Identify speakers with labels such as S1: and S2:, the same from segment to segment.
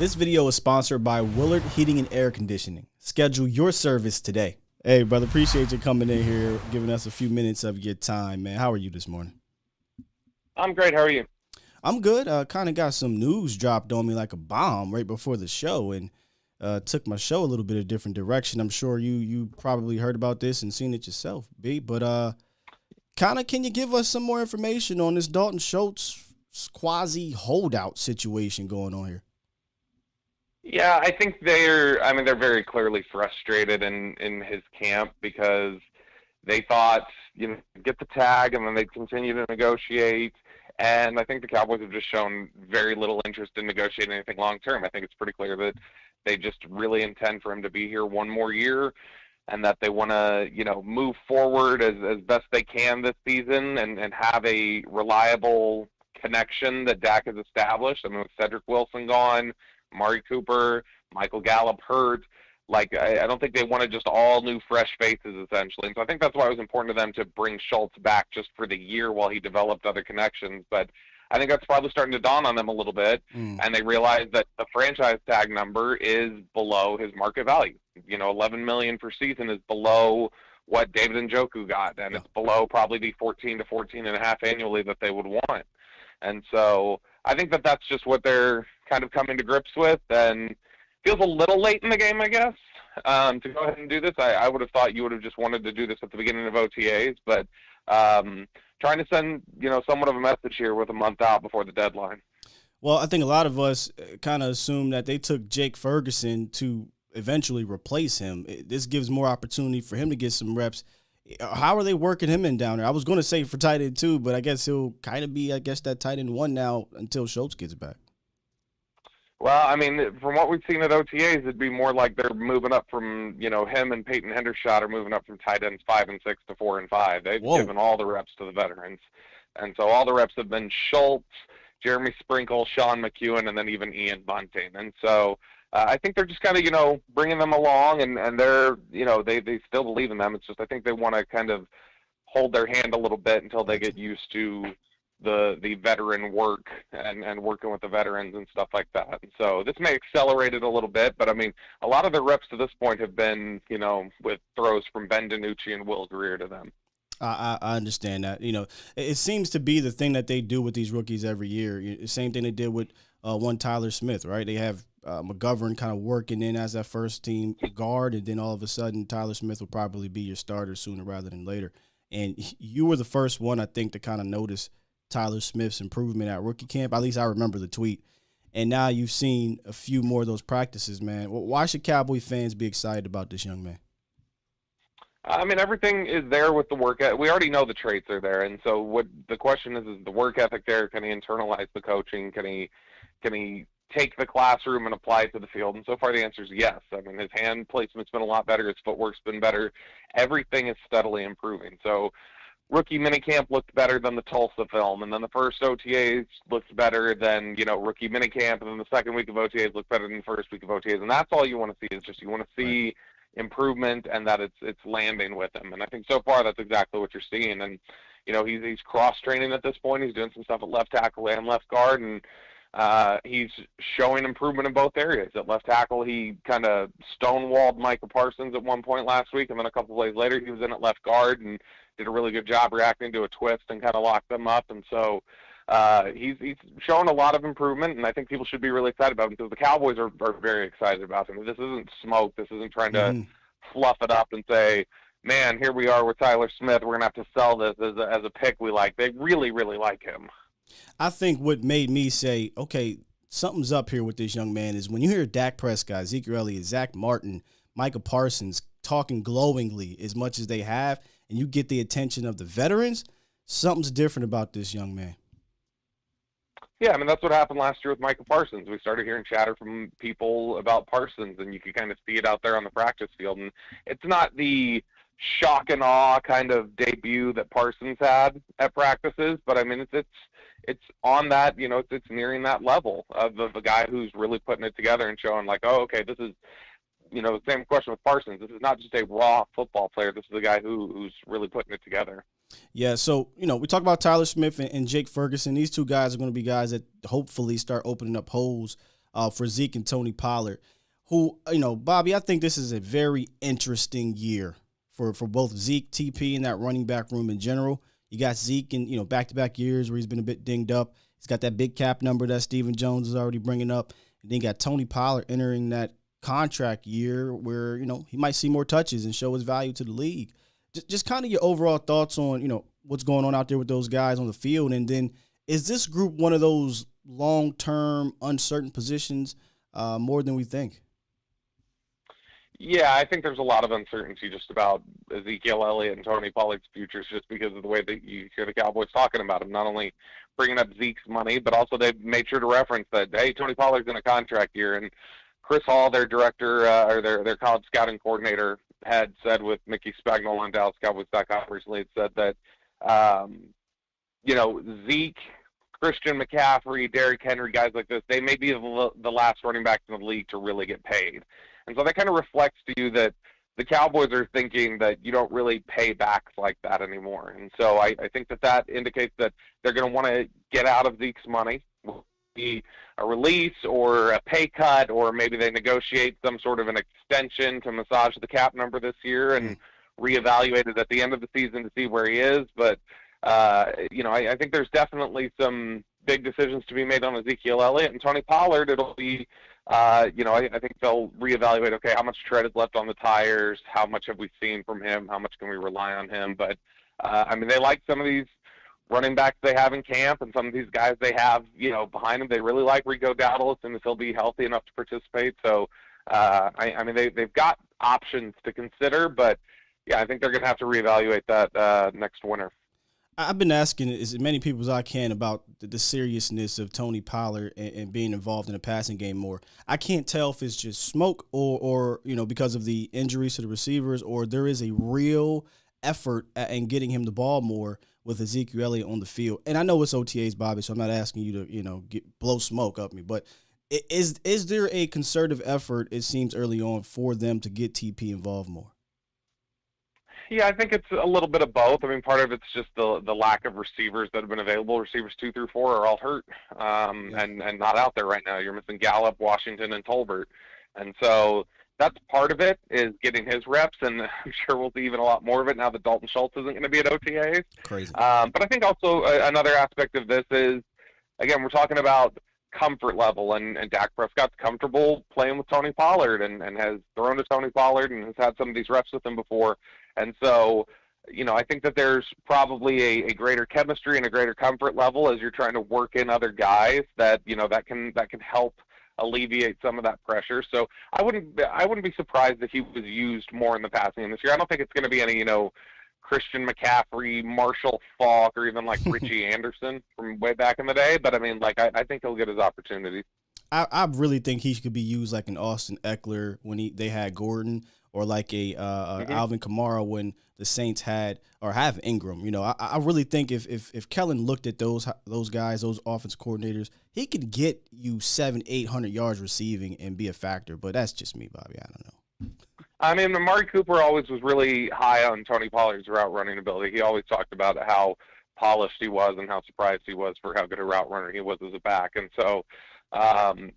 S1: This video is sponsored by Willard Heating and Air Conditioning. Schedule your service today. Hey, brother, appreciate you coming in here, giving us a few minutes of your time, man. How are you this morning?
S2: I'm great. How are you?
S1: I'm good. Kind of got some news dropped on me like a bomb right before the show, and took my show a little bit of a different direction. I'm sure you probably heard about this and seen it yourself, B. But can you give us some more information on this Dalton Schultz quasi holdout situation going on here?
S2: Yeah, I think they're very clearly frustrated in his camp because they thought, get the tag and then they'd continue to negotiate. And I think the Cowboys have just shown very little interest in negotiating anything long term. I think it's pretty clear that they just really intend for him to be here one more year and that they want to, move forward as best they can this season and have a reliable connection that Dak has established. I mean, with Cedric Wilson gone, Amari Cooper, Michael Gallup hurt, I don't think they wanted just all new, fresh faces, essentially. And so I think that's why it was important to them to bring Schultz back just for the year while he developed other connections. But I think that's probably starting to dawn on them a little bit, and they realize that the franchise tag number is below his market value. $11 million per season is below what David Njoku got, and it's below probably the 14 to 14.5 annually that they would want. And so I think that that's just what they're kind of coming to grips with, and feels a little late in the game, I guess, to go ahead and do this. I would have thought you would have just wanted to do this at the beginning of OTAs, but trying to send, somewhat of a message here with a month out before the deadline.
S1: Well, I think a lot of us kind of assume that they took Jake Ferguson to eventually replace him. This gives more opportunity for him to get some reps. How are they working him in down there? I was going to say for tight end 2, but I guess he'll kind of be, that tight end 1 now until Schultz gets back.
S2: Well, I mean, from what we've seen at OTAs, it'd be more like they're moving up from, him and Peyton Hendershot are moving up from tight ends 5 and 6 to 4 and 5. They've given all the reps to the veterans. And so all the reps have been Schultz, Jeremy Sprinkle, Sean McEwen, and then even Ian Bunting. And so I think they're just kind of, bringing them along, and they're, they still believe in them. It's just I think they want to kind of hold their hand a little bit until they get used to the veteran work and working with the veterans and stuff like that. And so this may accelerate it a little bit, but I mean, a lot of the reps to this point have been, with throws from Ben DiNucci and Will Greer to them.
S1: I understand that. It seems to be the thing that they do with these rookies every year. Same thing they did with one Tyler Smith, right? They have McGovern kind of working in as that first team guard, and then all of a sudden Tyler Smith will probably be your starter sooner rather than later. And you were the first one, I think, to kind of notice Tyler Smith's improvement at rookie camp. At least I remember the tweet. And now you've seen a few more of those practices, man. Why should Cowboy fans be excited about this young man?
S2: I mean, everything is there with the work ethic. We already know the traits are there. And so what the question is the work ethic there? Can he internalize the coaching? Can he take the classroom and apply it to the field? And so far the answer is yes. I mean, his hand placement's been a lot better. His footwork's been better. Everything is steadily improving. So rookie minicamp looked better than the Tulsa film, and then the first OTAs looked better than, rookie minicamp, and then the second week of OTAs looked better than the first week of OTAs. And that's all you want to see is just you want to see improvement and that it's landing with him. And I think so far that's exactly what you're seeing. And, he's cross-training at this point. He's doing some stuff at left tackle and left guard, and he's showing improvement in both areas. At left tackle, he kind of stonewalled Micah Parsons at one point last week, and then a couple plays later he was in at left guard and did a really good job reacting to a twist and kind of locked them up. And so he's shown a lot of improvement, and I think people should be really excited about him because the Cowboys are very excited about him. This isn't smoke. This isn't trying to fluff it up and say, man, here we are with Tyler Smith. We're going to have to sell this as a pick we like. They really, really like him.
S1: I think what made me say, okay, something's up here with this young man is when you hear Dak Prescott, Ezekiel Elliott, Zach Martin, Micah Parsons talking glowingly as much as they have, and you get the attention of the veterans, something's different about this young man.
S2: Yeah, I mean, that's what happened last year with Micah Parsons. We started hearing chatter from people about Parsons, and you could kind of see it out there on the practice field. And it's not the shock and awe kind of debut that Parsons had at practices, but I mean, it's on that, it's nearing that level of a guy who's really putting it together and showing like, oh, okay, this is, the same question with Parsons. This is not just a raw football player. This is a guy who's really putting it together.
S1: Yeah, so, we talk about Tyler Smith and Jake Ferguson. These two guys are going to be guys that hopefully start opening up holes for Zeke and Tony Pollard, who, Bobby, I think this is a very interesting year for both Zeke, TP, and that running back room in general. You got Zeke in, back-to-back years where he's been a bit dinged up. He's got that big cap number that Stephen Jones is already bringing up. And then you got Tony Pollard entering that contract year where, he might see more touches and show his value to the league. Just kind of your overall thoughts on, what's going on out there with those guys on the field. And then is this group one of those long-term uncertain positions more than we think?
S2: Yeah, I think there's a lot of uncertainty just about Ezekiel Elliott and Tony Pollard's futures just because of the way that you hear the Cowboys talking about him, not only bringing up Zeke's money, but also they've made sure to reference that, hey, Tony Pollard's in a contract year. And Chris Hall, their director, or their college scouting coordinator, had said with Mickey Spagnol on DallasCowboys.com recently, had said that, Zeke, Christian McCaffrey, Derrick Henry, guys like this, they may be the last running backs in the league to really get paid. And so that kind of reflects to you that the Cowboys are thinking that you don't really pay backs like that anymore. And so I think that indicates that they're going to want to get out of Zeke's money, be a release or a pay cut, or maybe they negotiate some sort of an extension to massage the cap number this year and reevaluate it at the end of the season to see where he is. But, I think there's definitely some big decisions to be made on Ezekiel Elliott and Tony Pollard. It'll be, I think they'll reevaluate, okay, how much tread is left on the tires? How much have we seen from him? How much can we rely on him? But, they like some of these running backs they have in camp and some of these guys they have, behind them. They really like Rico Dowdle and if he'll be healthy enough to participate. So, they've got options to consider, but, yeah, I think they're going to have to reevaluate that next winter.
S1: I've been asking as many people as I can about the seriousness of Tony Pollard and being involved in the passing game more. I can't tell if it's just smoke or because of the injuries to the receivers, or there is a real effort in getting him the ball more with Ezekiel Elliott on the field. And I know it's OTAs, Bobby, so I'm not asking you to blow smoke up me, but is there a concerted effort, it seems early on, for them to get TP involved more?
S2: Yeah, I think it's a little bit of both. Part of it's just the lack of receivers that have been available. Receivers 2 through 4 are all hurt and not out there right now. You're missing Gallup, Washington, and Tolbert. And so that's part of it, is getting his reps, and I'm sure we'll see even a lot more of it now that Dalton Schultz isn't going to be at OTAs.
S1: Crazy.
S2: But I think also another aspect of this is, again, we're talking about comfort level, and Dak Prescott's comfortable playing with Tony Pollard and has thrown to Tony Pollard and has had some of these reps with him before. And so, I think that there's probably a greater chemistry and a greater comfort level as you're trying to work in other guys that, that can help alleviate some of that pressure. So I wouldn't be surprised if he was used more in the passing game this year. I don't think it's going to be any, Christian McCaffrey, Marshall Faulk, or even like Richie Anderson from way back in the day. But I think he'll get his opportunity.
S1: I really think he could be used like an Austin Eckler when they had Gordon, or like a Alvin Kamara when the Saints have Ingram. I really think if Kellen looked at those guys, those offensive coordinators, he could get you 700-800 yards receiving and be a factor. But that's just me, Bobby. I don't know.
S2: Amari Cooper always was really high on Tony Pollard's route running ability. He always talked about how polished he was and how surprised he was for how good a route runner he was as a back. And so,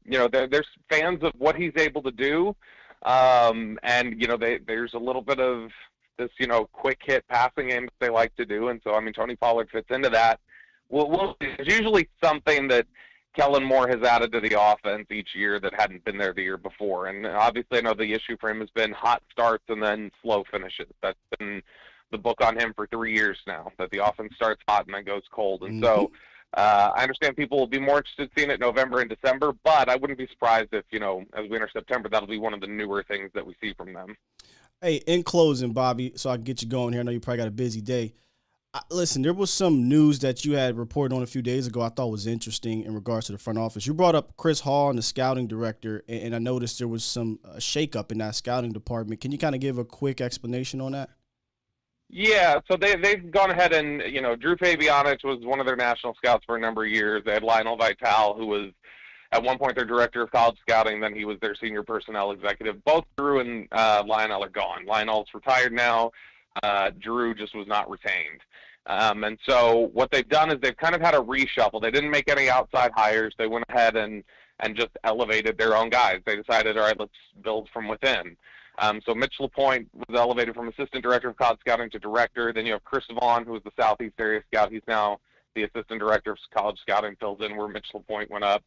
S2: there's fans of what he's able to do. There's a little bit of this, quick hit passing game that they like to do. And so, Tony Pollard fits into that. There's usually something that Kellen Moore has added to the offense each year that hadn't been there the year before. And obviously I know the issue for him has been hot starts and then slow finishes. That's been the book on him for 3 years now, that the offense starts hot and then goes cold. And so I understand people will be more interested in seeing it November and December, but I wouldn't be surprised if, as we enter September, that'll be one of the newer things that we see from them.
S1: Hey, in closing, Bobby, so I can get you going here. I know you probably got a busy day. Listen, there was some news that you had reported on a few days ago I thought was interesting in regards to the front office. You brought up Chris Hall and the scouting director, and I noticed there was some shakeup in that scouting department. Can you kind of give a quick explanation on that?
S2: Yeah, so they've gone ahead and, Drew Fabianich was one of their national scouts for a number of years. They had Lionel Vital, who was at one point their director of college scouting, then he was their senior personnel executive. Both Drew and Lionel are gone. Lionel's retired now. Drew just was not retained. And so what they've done is they've kind of had a reshuffle. They didn't make any outside hires. They went ahead and and just elevated their own guys. They decided, all right, let's build from within. So Mitch LaPointe was elevated from assistant director of college scouting to director. Then you have Chris Vaughn, who was the Southeast area scout. He's now the assistant director of college scouting, fills in where Mitch LaPointe went up.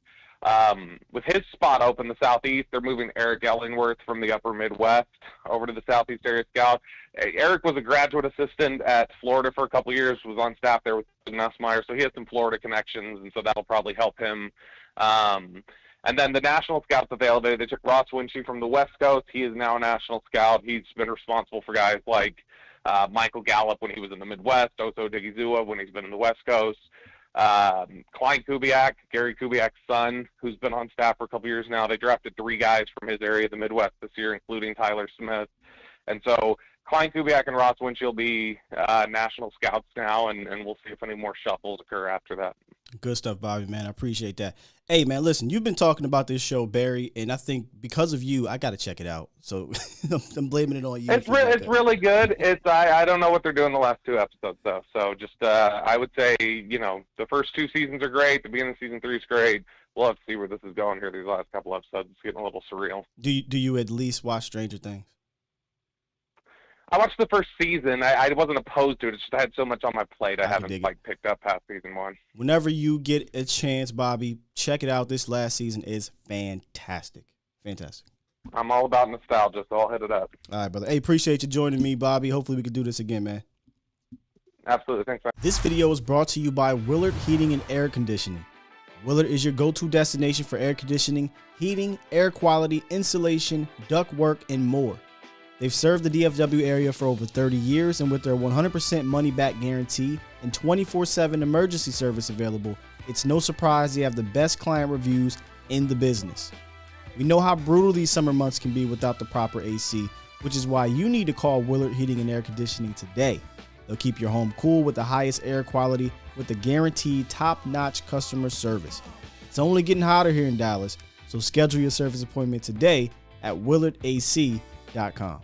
S2: With his spot open, the Southeast, they're moving Eric Ellingworth from the upper Midwest over to the Southeast area scout. Eric was a graduate assistant at Florida for a couple of years, was on staff there with Nussmeier, so he has some Florida connections, and so that'll probably help him. And then the national scouts that they elevated, they took Ross Winchie from the West Coast. He is now a national scout. He's been responsible for guys like Michael Gallup when he was in the Midwest, Oso Digizua when he's been in the West Coast. Klein Kubiak, Gary Kubiak's son, who's been on staff for a couple years now. They drafted 3 guys from his area of the Midwest this year, including Tyler Smith. And so Klein Kubiak and Ross Winchie will be national scouts now, and we'll see if any more shuffles occur after that.
S1: Good stuff, Bobby, man. I appreciate that. Hey, man, listen, you've been talking about this show, Barry, and I think because of you, I got to check it out. So I'm blaming it on you.
S2: It's really good. I don't know what they're doing the last 2 episodes, though. So just I would say, the first 2 seasons are great. The beginning of season 3 is great. We'll have to see where this is going here these last couple episodes. It's getting a little surreal.
S1: Do you at least watch Stranger Things?
S2: I watched the first season. I wasn't opposed to it. It's just I had so much on my plate. I haven't picked up past season 1.
S1: Whenever you get a chance, Bobby, check it out. This last season is fantastic. Fantastic.
S2: I'm all about nostalgia, so I'll hit it up.
S1: All right, brother. Hey, appreciate you joining me, Bobby. Hopefully we can do this again, man.
S2: Absolutely. Thanks, man.
S1: This video is brought to you by Willard Heating and Air Conditioning. Willard is your go-to destination for air conditioning, heating, air quality, insulation, ductwork, and more. They've served the DFW area for over 30 years, and with their 100% money-back guarantee and 24/7 emergency service available, it's no surprise they have the best client reviews in the business. We know how brutal these summer months can be without the proper AC, which is why you need to call Willard Heating and Air Conditioning today. They'll keep your home cool with the highest air quality with the guaranteed top-notch customer service. It's only getting hotter here in Dallas, so schedule your service appointment today at willardac.com.